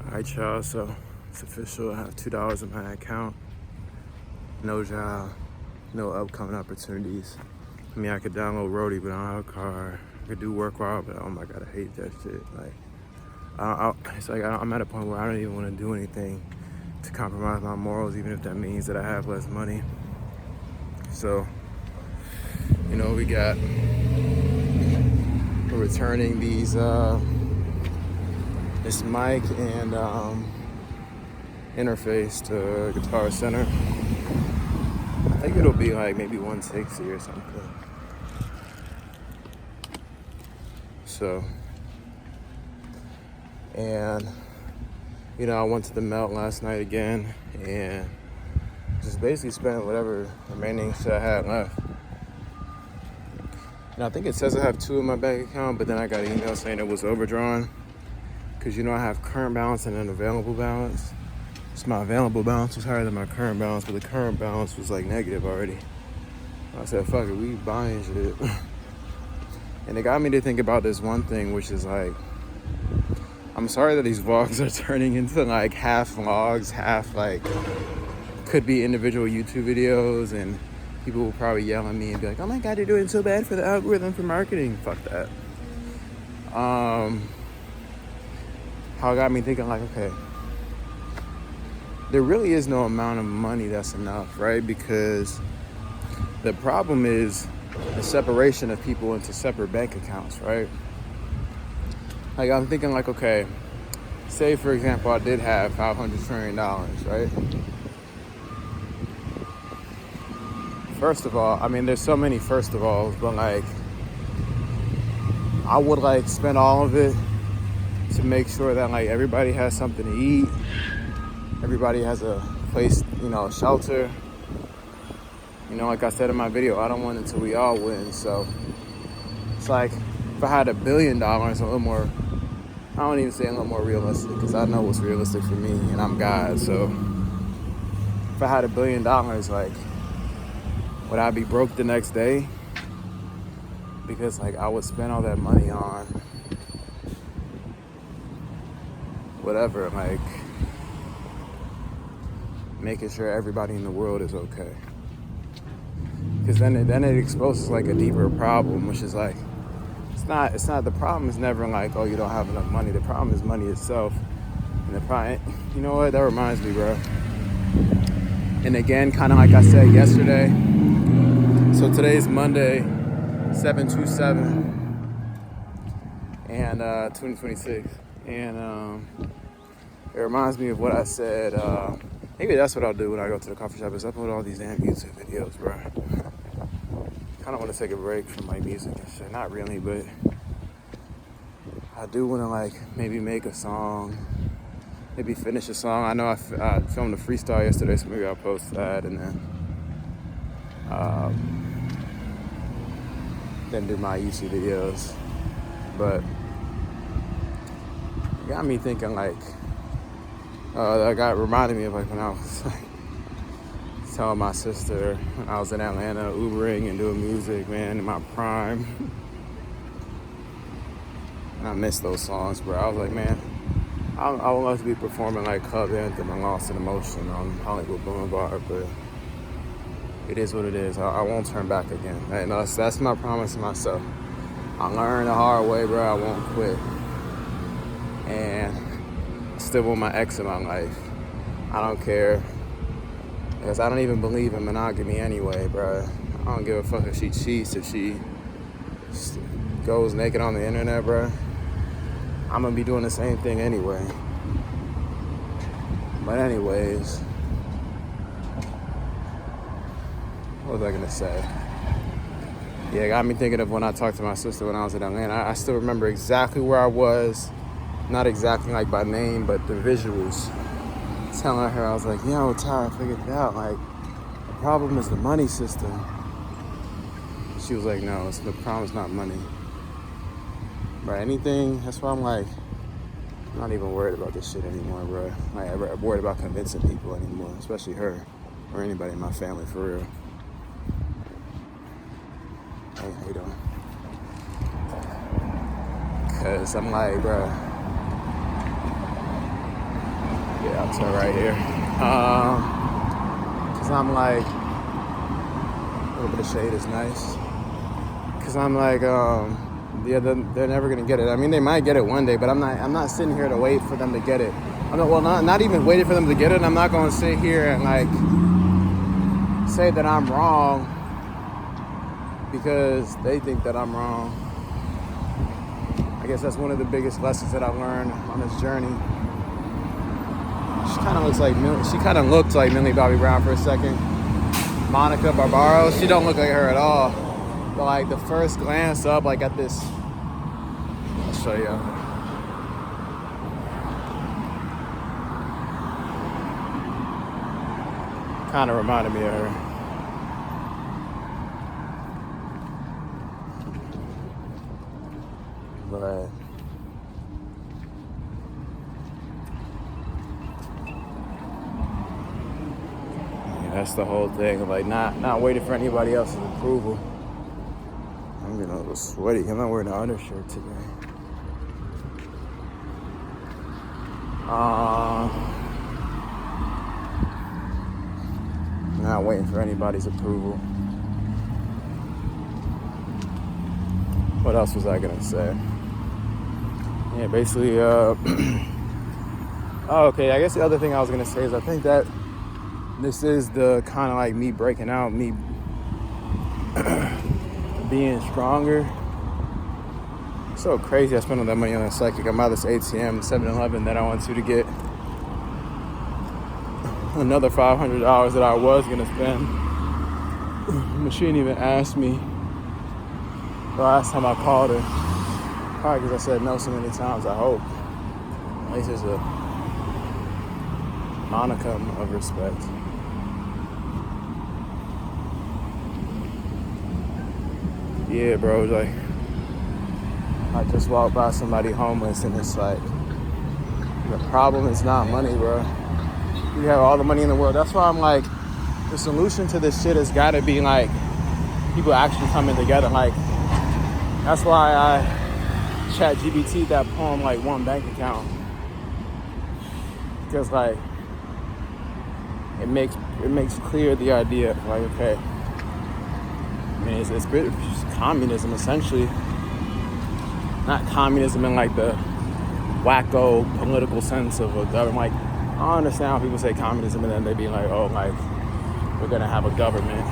Alright, y'all, so it's official. I have $2 in my account. No job, no upcoming opportunities. I mean, I could download Roadie, but I don't have a car. I could do work while, but oh my god, I hate that shit. Like, I'm at a point where I don't even want to do anything to compromise my morals, even if that means that I have less money. So, we're returning these, this mic and interface to Guitar Center. I think it'll be like maybe 160 or something. So, and I went to the melt last night again and just basically spent whatever remaining shit I had left. And I think it says I have 2 in my bank account, but then I got an email saying it was overdrawn. Because I have current balance and an available balance. So my available balance was higher than my current balance, but the current balance was like negative already. I said, fuck it, we buying shit. And it got me to think about this one thing, which is like, I'm sorry that these vlogs are turning into like half vlogs, half like, could be individual YouTube videos, and people will probably yell at me and be like, oh my god, you're doing so bad for the algorithm for marketing. Fuck that. How it got me thinking like, okay, there really is no amount of money that's enough, right? Because the problem is the separation of people into separate bank accounts, right? Like, I'm thinking like, okay, say for example, I did have $500 trillion, right? First of all, I mean, there's so many first of alls, but like, I would like spend all of it to make sure that like everybody has something to eat, everybody has a place, shelter. Like I said in my video, I don't win until we all win. So it's like, if I had $1 billion, a little more, I don't even say a little more realistic, because I know what's realistic for me and I'm God. So if I had $1 billion, like, would I be broke the next day? Because like I would spend all that money on whatever, like making sure everybody in the world is okay. Because then it exposes like a deeper problem, which is like, it's not the problem is never like, oh, you don't have enough money. The problem is money itself. And the problem, you know what, that reminds me, bro. And again, kind of like I said yesterday, so today's Monday, 7/27 and 2026, and it reminds me of what I said. Maybe that's what I'll do when I go to the coffee shop, is upload all these damn YouTube videos, bro. Kind of want to take a break from my music and shit. Not really, but I do want to like maybe make a song, maybe finish a song. I know I filmed a freestyle yesterday, so maybe I'll post that, and then do my YouTube videos. But it got me thinking like, that got reminded me of like when I was like telling my sister when I was in Atlanta Ubering and doing music, man, in my prime. And I miss those songs, bro. I was like, man, I would love to be performing like Club Anthem and Lost in Emotion on Hollywood Boulevard, but it is what it is. I won't turn back again. And that's my promise to myself. I learned the hard way, bro. I won't quit. And I still want my ex in my life. I don't care. Because I don't even believe in monogamy anyway, bro. I don't give a fuck if she cheats, if she goes naked on the internet, bro. I'm gonna be doing the same thing anyway. But anyways, what was I gonna say? Yeah, it got me thinking of when I talked to my sister when I was in Atlanta. I still remember exactly where I was. Not exactly like by name, but the visuals. Telling her, I was like, yo, Ty, I figured it out. Like, the problem is the money system. She was like, no, the problem's not money. But anything, that's why I'm like, I'm not even worried about this shit anymore, bro. Like, I'm worried about convincing people anymore, especially her or anybody in my family, for real. Hey, how you doing? Because I'm like, bro, out to right here. Cause I'm like, a little bit of shade is nice. Cause I'm like, yeah, they're never gonna get it. I mean, they might get it one day, but I'm not sitting here to wait for them to get it. Not even waiting for them to get it. I'm not gonna sit here and like say that I'm wrong because they think that I'm wrong. I guess that's one of the biggest lessons that I've learned on this journey. She kind of looked like Millie Bobby Brown for a second. Monica Barbaro, she don't look like her at all. But like the first glance up, like at this, I'll show you. Kind of reminded me of her. But yeah, that's the whole thing of like not waiting for anybody else's approval. I'm getting a little sweaty. I'm not wearing an undershirt today. Not waiting for anybody's approval. What else was I gonna say? Yeah, basically, oh, okay, I guess the other thing I was gonna say is I think that this is the kind of like me breaking out, me being stronger. It's so crazy I spent all that money on a psychic. I'm out of this ATM, 7-Eleven that I went to get another $500 that I was gonna spend. The machine even asked me the last time I called her. Probably because I said no so many times, I hope. At least there's a monicum of respect. Yeah, bro, like, I just walked by somebody homeless and it's like, the problem is not money, bro. You have all the money in the world. That's why I'm like, the solution to this shit has got to be like, people actually coming together. Like, that's why I ChatGPT that poem like one bank account. Because like, it makes clear the idea of like, okay, I mean, it's communism essentially. Not communism in like the wacko political sense of a government. Like, I understand how people say communism and then they be like, oh, like, we're gonna have a government.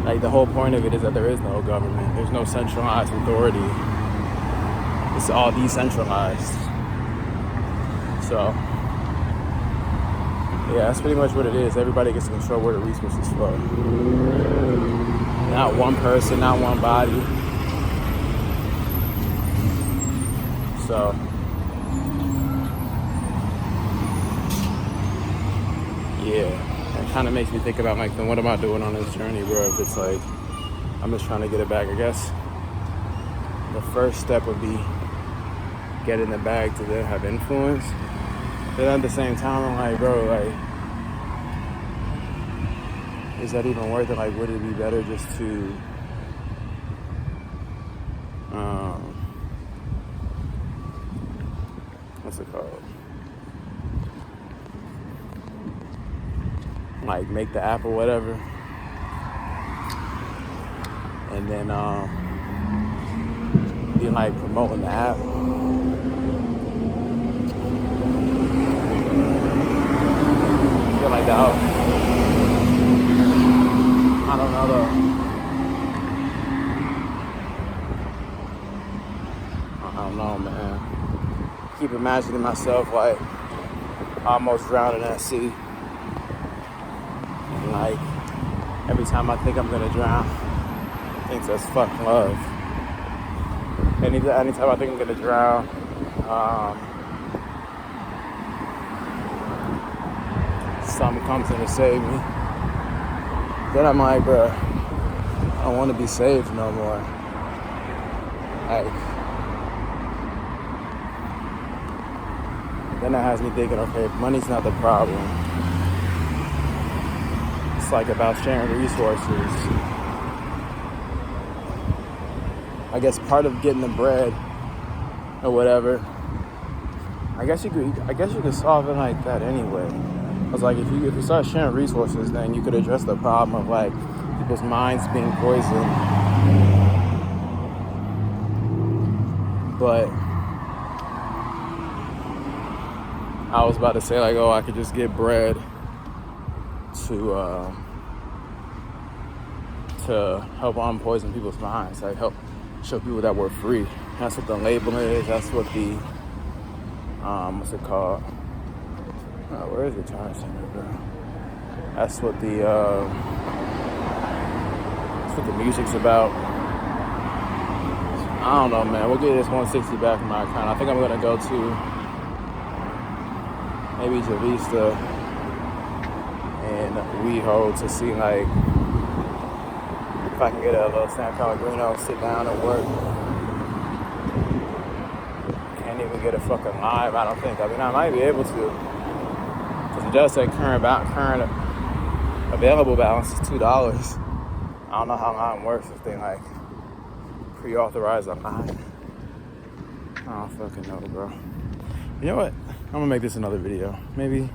Like, the whole point of it is that there is no government. There's no centralized authority. It's all decentralized. So, yeah, that's pretty much what it is. Everybody gets to control where the resources flow. Not one person, not one body. So, yeah, it kind of makes me think about like, then what am I doing on this journey, bro? If it's like, I'm just trying to get it back. I guess the first step would be getting the bag to then have influence. But at the same time, I'm like, bro, like, is that even worth it? Like, would it be better just to, what's it called? Like, make the app or whatever, and then be like promoting the app. Feel like that. I don't know though. I don't know, man. Keep imagining myself like almost drowning at sea. And like every time I think I'm gonna drown, I think that's fucking love. Anytime I think I'm gonna drown, something comes in to save me. Then I'm like, bro, I don't want to be saved no more. Like, then that has me thinking, okay, money's not the problem. It's like about sharing resources. I guess part of getting the bread or whatever I guess you could solve it like that anyway. Cause like if you start sharing resources, then you could address the problem of like people's minds being poisoned. But I was about to say like, oh, I could just get bread to help unpoison people's minds, like help show people that we're free. That's what the label is. That's what the what's it called? Oh, where is the Return Center, bro? That's what the music's about. I don't know, man. We'll get this 160 back in my account. I think I'm gonna go to maybe Javista and WeHo to see like if I can get a little San Pellegrino, sit down and work. Can't even get a fucking live, I don't think. I mean, I might be able to, because it does say current available balance is $2. I don't know how mine works if they like pre-authorize online. I don't fucking know, bro. You know what? I'm gonna make this another video. Maybe